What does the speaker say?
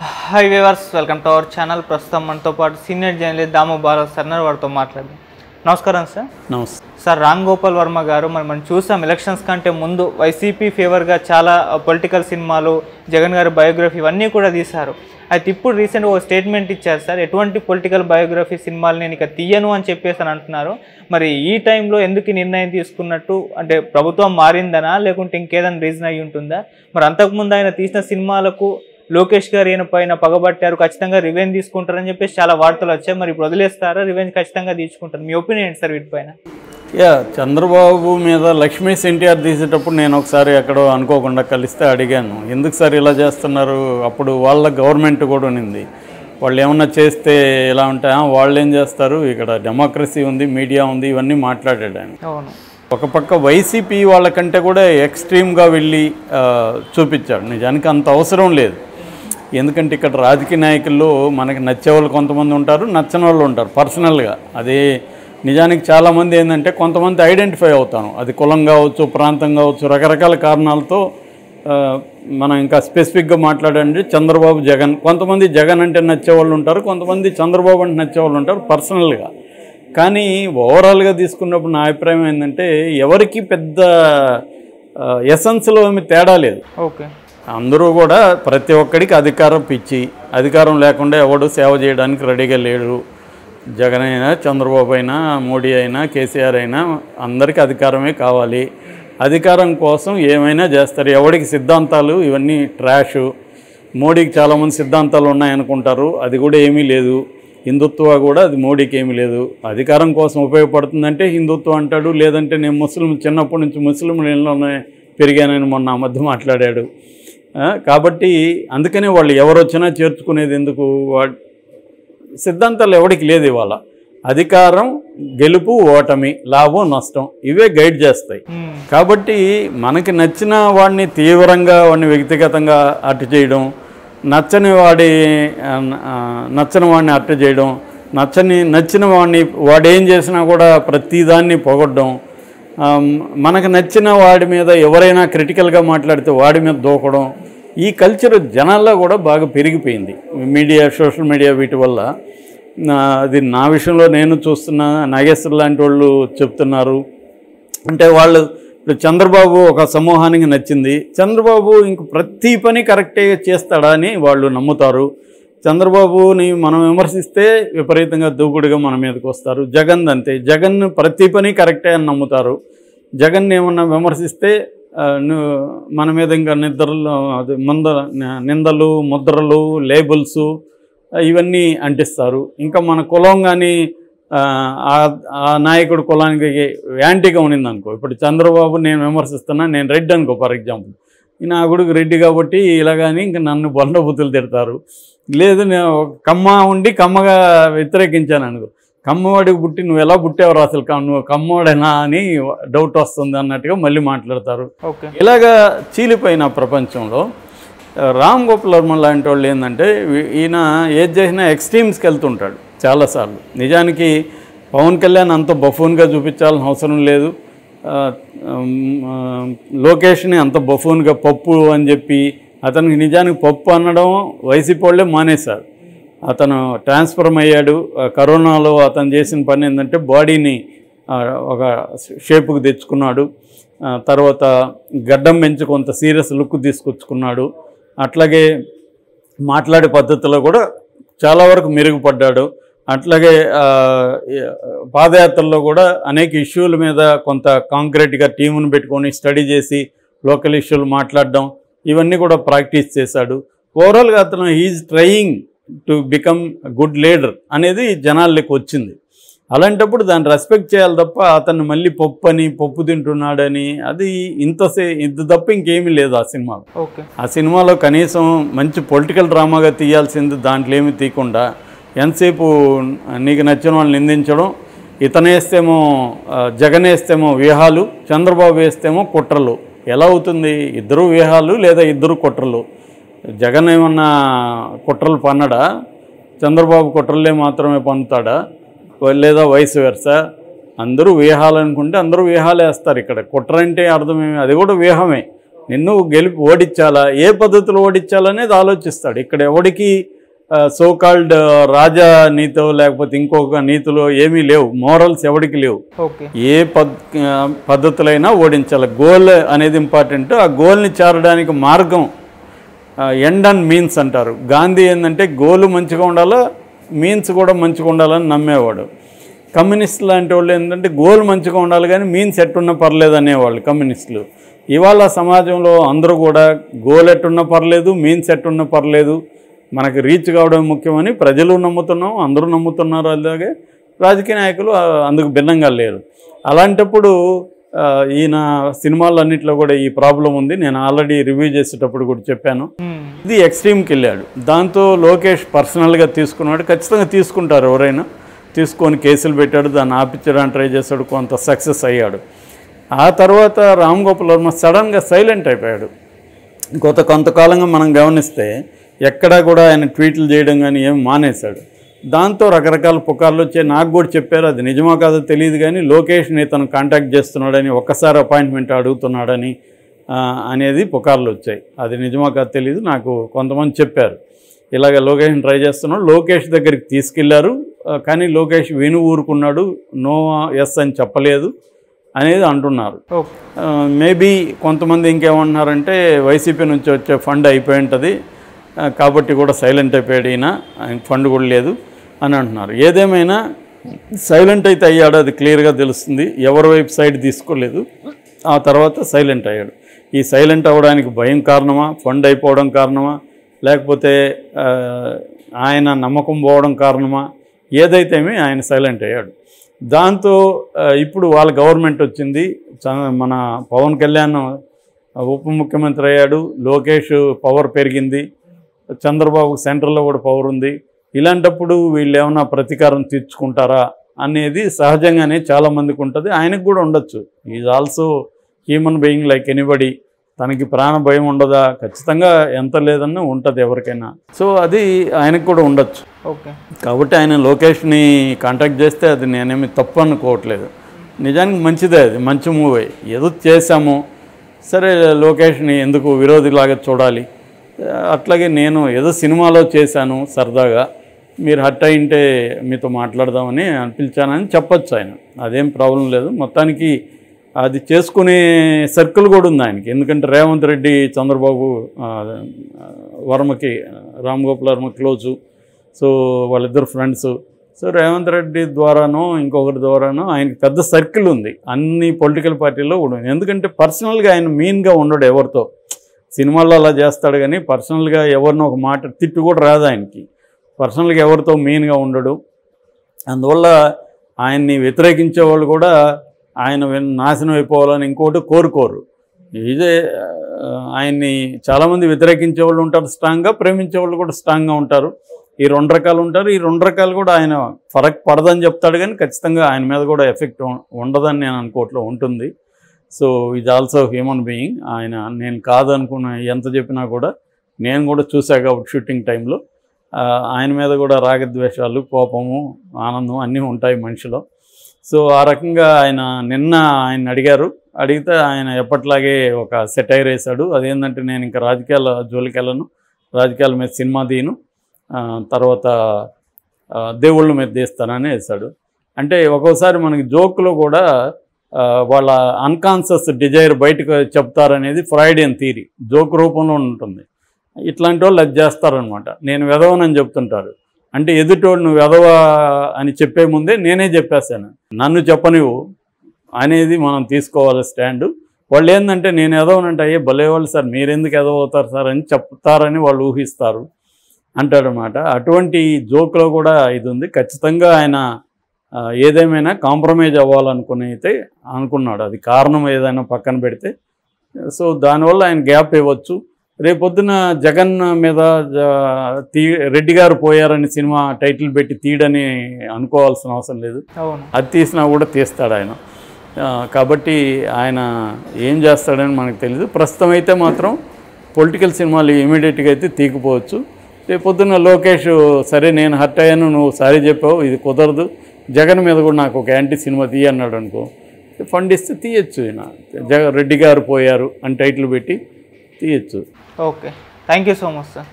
High viewers welcome to our channel प्रस्तुతం మనతో పాటు senior journalist Damu Bharat sir వారితో మాట్లాడదాం. నమస్కారం సార్. నమస్తే సార్. రామ్ గోపాల్ వర్మ గారు మనం చూసాం ఎలక్షన్స్ కంటే ముందు వైసీపీ ఫేవర్గా చాలా పొలిటికల్ సినిమాలు, జగన్ గారి బయోగ్రఫీ ఇవన్నీ కూడా తీశారు. అయితే ఇప్పుడు రీసెంట్గా ఒక స్టేట్మెంట్ ఇచ్చారు సార్, ఎటువంటి పొలిటికల్ బయోగ్రఫీ సినిమాలు నేను ఇక తీయను అని చెప్పేసి అని అంటున్నారు. మరి ఈ టైంలో ఎందుకు నిర్ణయం తీసుకున్నట్టు, అంటే ప్రభుత్వం మారిందనా లేకుంటే ఇంకేదైనా రీజన్ అయ్యి ఉంటుందా? మరి అంతకుముందు ఆయన తీసిన సినిమాలకు లోకేష్ గారు ఈయన పైన పగబట్టారు, ఖచ్చితంగా రివెంజ్ తీసుకుంటారని చెప్పేసి చాలా వార్తలు వచ్చాయి. మరి ఇప్పుడు వదిలేస్తారా? రివెంజ్ ఖచ్చితంగా తీసుకుంటారు. మీ ఒపీనియన్ ఏంటి సార్ వీటిపైన? చంద్రబాబు మీద లక్ష్మీస్ ఎన్టీఆర్ తీసేటప్పుడు నేను ఒకసారి ఎక్కడో అనుకోకుండా కలిస్తే అడిగాను, ఎందుకు సార్ ఇలా చేస్తున్నారు? అప్పుడు వాళ్ళ గవర్నమెంట్ కూడా ఉన్నింది, వాళ్ళు ఏమన్నా చేస్తే ఎలా ఉంటాయా, వాళ్ళు ఏం చేస్తారు, ఇక్కడ డెమోక్రసీ ఉంది, మీడియా ఉంది, ఇవన్నీ మాట్లాడాడు ఆయన. అవును. ఒక పక్క వైసీపీ వాళ్ళకంటే కూడా ఎక్స్ట్రీమ్గా వెళ్ళి చూపించాడు. నిజానికి అంత అవసరం లేదు, ఎందుకంటే ఇక్కడ రాజకీయ నాయకుల్లో మనకి నచ్చేవాళ్ళు కొంతమంది ఉంటారు, నచ్చని వాళ్ళు ఉంటారు పర్సనల్గా. అదే నిజానికి చాలామంది ఏంటంటే కొంతమంది ఐడెంటిఫై అవుతాను, అది కులం కావచ్చు, ప్రాంతం కావచ్చు, రకరకాల కారణాలతో మనం ఇంకా స్పెసిఫిక్గా మాట్లాడండి. చంద్రబాబు, జగన్, కొంతమంది జగన్ అంటే నచ్చేవాళ్ళు ఉంటారు, కొంతమంది చంద్రబాబు అంటే నచ్చేవాళ్ళు ఉంటారు పర్సనల్గా. కానీ ఓవరాల్గా తీసుకున్నప్పుడు నా అభిప్రాయం ఏంటంటే ఎవరికి పెద్ద ఎసెన్స్లో ఏమి తేడా లేదు. ఓకే. అందరూ కూడా ప్రతి ఒక్కడికి అధికారం పిచ్చి, అధికారం లేకుండా ఎవడు సేవ చేయడానికి రెడీగా లేడు. జగన్ అయినా, చంద్రబాబు అయినా, మోడీ అయినా, కేసీఆర్ అయినా అందరికీ అధికారమే కావాలి. అధికారం కోసం ఏమైనా చేస్తారు. ఎవడికి సిద్ధాంతాలు ఇవన్నీ ట్రాష్. మోడీకి చాలామంది సిద్ధాంతాలు ఉన్నాయనుకుంటారు, అది కూడా ఏమీ లేదు. హిందుత్వ కూడా అది మోడీకి ఏమీ లేదు. అధికారం కోసం ఉపయోగపడుతుందంటే హిందుత్వం అంటాడు, లేదంటే నేను ముస్లిం, చిన్నప్పటి నుంచి ముస్లింలలోనే పెరిగానని మొన్న ఆ మధ్య మాట్లాడాడు. కాబట్టి అందుకనే వాళ్ళు ఎవరు వచ్చినా చేర్చుకునేది ఎందుకు? సిద్ధాంతాలు ఎవరికి లేదు. ఇవాళ అధికారం, గెలుపు, ఓటమి, లాభం, నష్టం, ఇవే గైడ్ చేస్తాయి. కాబట్టి మనకి నచ్చిన వాడిని తీవ్రంగా, వాడిని వ్యక్తిగతంగా అట్టు చేయడం, నచ్చని వాడిని అట్టు చేయడం, నచ్చిన వాడిని వాడేం చేసినా కూడా ప్రతిదాన్ని పొగడ్డం, మనకు నచ్చిన వాడి మీద ఎవరైనా క్రిటికల్గా మాట్లాడితే వాడి మీద దూకడం, ఈ కల్చర్ జనాల్లో కూడా బాగా పెరిగిపోయింది. మీడియా, సోషల్ మీడియా వీటి వల్ల. అది నా విషయంలో నేను చూస్తున్నా, నాగేశ్వర్ లాంటి వాళ్ళు చెప్తున్నారు. అంటే వాళ్ళు ఇప్పుడు చంద్రబాబు ఒక సమూహానికి నచ్చింది, చంద్రబాబు ఇంక ప్రతి పని కరెక్టే చేస్తాడా అని వాళ్ళు నమ్ముతారు. చంద్రబాబుని మనం విమర్శిస్తే విపరీతంగా దూకుడుగా మన మీదకి వస్తారు. జగన్ అంతే, జగన్ ప్రతి పని కరెక్టే అని నమ్ముతారు. జగన్ ఏమన్నా విమర్శిస్తే మన మీద ఇంకా నిందలు, ముద్రలు, లేబుల్స్ ఇవన్నీ అంటిస్తారు. ఇంకా మన కులం కానీ ఆ నాయకుడు కులానికి యాంటీగా ఉన్నిందనుకో, ఇప్పుడు చంద్రబాబు నేను విమర్శిస్తున్నా, నేను రెడ్డి అనుకో ఫర్ ఎగ్జాంపుల్, నా కొడుకు రెడ్డి కాబట్టి ఇలాగని ఇంకా నన్ను బండబుద్ధులు తిడతారు. లేదు నేను కమ్మ ఉండి కమ్మగా వ్యతిరేకించాను అనుకో, కమ్మవాడికి పుట్టి నువ్వు ఎలా పుట్టావు అసలు, నువ్వు కమ్మవాడేనా అని డౌట్ వస్తుంది అన్నట్టుగా మళ్ళీ మాట్లాడతారు. ఇలాగా చీలిపోయిన ప్రపంచంలో రామ్ గోపాల్ వర్మ లాంటి వాళ్ళు ఏంటంటే ఈయన ఏది చేసినా ఎక్స్ట్రీమ్స్కి వెళ్తుంటాడు చాలాసార్లు. నిజానికి పవన్ కళ్యాణ్ అంత బఫూన్గా చూపించాల్సిన అవసరం లేదు. లోకేష్ని అంత బఫూన్గా పప్పు అని చెప్పి అతనికి నిజానికి పప్పు అనడం వైసీపీ వాళ్ళే మానేశారు. అతను ట్రాన్స్ఫర్మ్ అయ్యాడు. కరోనాలో అతను చేసిన పని ఏంటంటే బాడీని ఒక షేపుకు తెచ్చుకున్నాడు. తర్వాత గడ్డం పెంచి కొంత సీరియస్ లుక్ తీసుకొచ్చుకున్నాడు. అట్లాగే మాట్లాడే పద్ధతిలో కూడా చాలా వరకు మెరుగుపడ్డాడు. అట్లాగే పాదయాత్రలో కూడా అనేక ఇష్యూల మీద కొంత కాంక్రీట్గా టీమును పెట్టుకొని స్టడీ చేసి లోకల్ ఇష్యూలు మాట్లాడడం, ఇవన్నీ కూడా ప్రాక్టీస్ చేశాడు. ఓవరాల్గా అతను is trying to become good leader అనేది జనాల్లోకి వచ్చింది. అలాంటప్పుడు దాన్ని రెస్పెక్ట్ చేయాలి తప్ప అతను మళ్ళీ పప్పు తింటున్నాడని అది ఇంత తప్ప ఇంకేమీ లేదు ఆ సినిమాలో. ఆ సినిమాలో కనీసం మంచి పొలిటికల్ డ్రామాగా తీయాల్సింది దాంట్లో ఏమీ తీయకుండా ఎంతసేపు నీకు నచ్చిన వాళ్ళని నిందించడం, ఇతనేస్తేమో జగన్ వేస్తేమో వ్యూహాలు, చంద్రబాబు వేస్తేమో కుట్రలు. ఎలా అవుతుంది? ఇద్దరు వ్యూహాలు లేదా ఇద్దరు కుట్రలు. జగన్ ఏమన్నా కుట్రలు పన్నడా? చంద్రబాబు కుట్రలే మాత్రమే పన్నుతాడా? లేదా వైస్ వెర్సా? అందరూ వ్యూహాలు అనుకుంటే అందరూ వ్యూహాలు వేస్తారు. ఇక్కడ కుట్ర అంటే అర్థమేమి? అది కూడా వ్యూహమే. నిన్ను ఓడించాలా, ఏ పద్ధతిలో ఓడించాలనేది ఆలోచిస్తాడు. ఇక్కడ ఎవడికి సోకాల్డ్ రాజా నీతో లేకపోతే ఇంకొక నీతిలో ఏమీ లేవు, మోరల్స్ ఎవడికి లేవు. ఏ పద్ధతులైనా ఓడించాలి. గోల్ అనేది ఇంపార్టెంట్. ఆ గోల్ని చేరడానికి మార్గం ఎండ్ అండ్ మీన్స్ అంటారు. గాంధీ ఏంటంటే గోలు మంచిగా ఉండాలా, మీన్స్ కూడా మంచిగా ఉండాలని నమ్మేవాడు. కమ్యూనిస్టులు లాంటి వాళ్ళు ఏంటంటే గోల్ మంచిగా ఉండాలి కానీ మీన్స్ ఎట్టున్నా పర్లేదు అనేవాళ్ళు కమ్యూనిస్టులు. ఇవాళ సమాజంలో అందరూ కూడా గోల్ ఎట్టున్నా పర్లేదు, మీన్స్ ఎట్టున్నా పర్లేదు, మనకి రీచ్ కావడం ముఖ్యమని ప్రజలు నమ్ముతున్నాం, అందరూ నమ్ముతున్నారు. అలాగే రాజకీయ నాయకులు అందుకు భిన్నంగా లేరు. అలాంటప్పుడు ఈయన సినిమాలన్నింటిలో కూడా ఈ ప్రాబ్లం ఉంది. నేను ఆల్రెడీ రివ్యూ చేసేటప్పుడు కూడా చెప్పాను. ఇది ఎక్స్ట్రీమ్కి వెళ్ళాడు. దాంతో లోకేష్ పర్సనల్గా తీసుకున్నాడు. ఖచ్చితంగా తీసుకుంటారు ఎవరైనా. తీసుకొని కేసులు పెట్టాడు, దాన్ని ఆపించడానికి ట్రై చేశాడు, కొంత సక్సెస్ అయ్యాడు. ఆ తర్వాత రామ్ గోపాల్ వర్మ సడన్గా సైలెంట్ అయిపోయాడు. కొంతకాలంగా మనం గమనిస్తే ఎక్కడా కూడా ఆయన ట్వీట్లు చేయడం కానీ ఏం మానేశాడు. దాంతో రకరకాల పుకార్లు వచ్చాయి. నాకు కూడా చెప్పారు, అది నిజమా కాదో తెలియదు కానీ లోకేష్ని తను కాంటాక్ట్ చేస్తున్నాడని, ఒక్కసారి అపాయింట్మెంట్ అడుగుతున్నాడని అనేది పుకార్లు వచ్చాయి. అది నిజమా కాదో తెలియదు, నాకు కొంతమంది చెప్పారు. ఇలాగ లోకేష్ని ట్రై చేస్తున్నాడు. లోకేష్ దగ్గరికి తీసుకెళ్లారు కానీ లోకేష్ ఊరుకున్నాడు, నో ఎస్ అని చెప్పలేదు అనేది అంటున్నారు. మేబీ కొంతమంది ఇంకేమంటున్నారంటే వైసీపీ నుంచి వచ్చే ఫండ్ అయిపోయి ఉంటుంది కాబట్టి కూడా సైలెంట్ అయిపోయాడు ఈయన, ఫండ్ కూడా లేదు అని అంటున్నారు. ఏదేమైనా సైలెంట్ అయితే అయ్యాడు, అది క్లియర్గా తెలుస్తుంది. ఎవరి వైపు సైడ్ తీసుకోలేదు. ఆ తర్వాత సైలెంట్ అయ్యాడు. ఈ సైలెంట్ అవ్వడానికి భయం కారణమా, ఫండ్ అయిపోవడం కారణమా, లేకపోతే ఆయన నమ్మకం పోవడం కారణమా, ఏదైతేమి ఆయన సైలెంట్ అయ్యాడు. దాంతో ఇప్పుడు వాళ్ళ గవర్నమెంట్ వచ్చింది. మన పవన్ కళ్యాణ్ ఉప ముఖ్యమంత్రి అయ్యాడు, లోకేష్ పవర్ పెరిగింది, చంద్రబాబు సెంట్రల్లో కూడా పవర్ ఉంది. ఇలాంటప్పుడు వీళ్ళు ఏమైనా ప్రతీకారం తీర్చుకుంటారా అనేది సహజంగానే చాలామందికి ఉంటుంది. ఆయనకు కూడా ఉండొచ్చు. Is also human being like anybody. తనకి ప్రాణ భయం ఉండదా? ఖచ్చితంగా ఎంత లేదన్నా ఉంటుంది ఎవరికైనా. సో అది ఆయనకు కూడా ఉండొచ్చు. కాబట్టి ఆయన లోకేష్ని కాంటాక్ట్ చేస్తే అది నేనేమి తప్పు అనుకోవట్లేదు. నిజానికి మంచిదే, అది మంచి మూవీ. ఏదో చేశాము సరే, లోకేష్ని ఎందుకు విరోధిలాగా చూడాలి. అట్లాగే నేను ఏదో సినిమాలో చేశాను సరదాగా, మీరు హట్ అయింటే మీతో మాట్లాడదామని పిలిచానని చెప్పొచ్చు ఆయన, అదేం ప్రాబ్లం లేదు. మొత్తానికి అది చేసుకునే సర్కిల్ కూడా ఉంది ఆయనకి. ఎందుకంటే రేవంత్ రెడ్డి చంద్రబాబు వర్మకి, రామ్ గోపాల్ వర్మ క్లోజు. సో వాళ్ళిద్దరు ఫ్రెండ్స్. సో రేవంత్ రెడ్డి ద్వారానో ఇంకొకరి ద్వారానో ఆయనకి పెద్ద సర్కిల్ ఉంది అన్ని పొలిటికల్ పార్టీల్లో కూడా. ఎందుకంటే పర్సనల్గా ఆయన మీన్గా ఉండడు ఎవరితో. సినిమాల్లో అలా చేస్తాడు కానీ పర్సనల్గా ఎవరినో ఒక మాట తిట్టు కూడా రాదు ఆయనకి. పర్సనల్గా ఎవరితో మీన్గా ఉండడు. అందువల్ల ఆయన్ని వ్యతిరేకించే వాళ్ళు కూడా ఆయన నాశనం అయిపోవాలని ఇంకోటి కోరుకోరు. ఇదే ఆయన్ని చాలామంది వ్యతిరేకించే వాళ్ళు ఉంటారు స్ట్రాంగ్గా, ప్రేమించే వాళ్ళు కూడా స్ట్రాంగ్గా ఉంటారు. ఈ రెండు రకాలు ఉంటారు. ఈ రెండు రకాలు కూడా ఆయన ఫరక్ పడదని చెప్తాడు కానీ ఖచ్చితంగా ఆయన మీద కూడా ఎఫెక్ట్ ఉండదని నేను అనుకోవట్లో ఉంటుంది. So is also human being. ఆయన నేను కాదనుకున్న ఎంత చెప్పినా కూడా నేను కూడా చూసా కాబట్టి షూటింగ్ టైంలో ఆయన మీద కూడా రాగద్వేషాలు, కోపము, ఆనందం అన్నీ ఉంటాయి మనిషిలో. సో ఆ రకంగా నిన్న ఆయన అడిగితే ఆయన ఎప్పట్లాగే ఒక సెటైర్ వేశాడు. అదేంటంటే నేను ఇంకా రాజకీయాల జోలికి వెళ్ళను, రాజకీయాల మీద సినిమా తీయను, తర్వాత దేవుళ్ళ మీద తీస్తానని వేశాడు. అంటే ఒక్కోసారి మనకి జోక్లో కూడా వాళ్ళ అన్కాన్షియస్ డిజైర్ బయటకు చెప్తారనేది ఫ్రాయిడియన్ థియరీ, జోక్ రూపంలో ఉంటుంది. ఇట్లాంటి వాళ్ళు అది చేస్తారనమాట. నేను వెధవనని చెప్తుంటారు. అంటే ఎదుటోడు నువ్వు వెధవ అని చెప్పే ముందే నేనే చెప్పేశాను, నన్ను చెప్పనివ్వు అనేది మనం తీసుకోవాలి స్టాండు. వాళ్ళు ఏంటంటే నేను ఎదవనంటే అయ్యే భలేవాళ్ళు సార్, మీరెందుకు ఎదవవుతారు సార్ అని చెప్తారని వాళ్ళు ఊహిస్తారు అంటాడనమాట. అటువంటి జోక్లో కూడా ఇది ఉంది. ఖచ్చితంగా ఆయన ఏదేమైనా కాంప్రమైజ్ అవ్వాలనుకుని అయితే అనుకున్నాడు. అది కారణం ఏదైనా పక్కన పెడితే. సో దానివల్ల ఆయన గ్యాప్ ఇవ్వచ్చు. రేపొద్దున జగన్ మీద రెడ్డి గారు పోయారని సినిమా టైటిల్ పెట్టి తీయడని అనుకోవాల్సిన అవసరం లేదు. అది తీసినా కూడా తీస్తాడు ఆయన. కాబట్టి ఆయన ఏం చేస్తాడని మనకు తెలియదు. ప్రస్తుతం అయితే మాత్రం పొలిటికల్ సినిమాలు ఇమీడియట్గా అయితే తీయకపోవచ్చు. రేపొద్దున లోకేష్ సరే నేను హర్ట్ అయ్యాను, నువ్వు సారీ చెప్పావు, ఇది కుదరదు, జగన్ మీద కూడా నాకు ఒక యాంటీ సినిమా తీయన్నాడు అనుకో, ఫండ్ ఇస్తే తీయచ్చు. రెడ్డి గారు పోయారు అని టైటిల్ పెట్టి తీయచ్చు. Okay, thank you so much sir.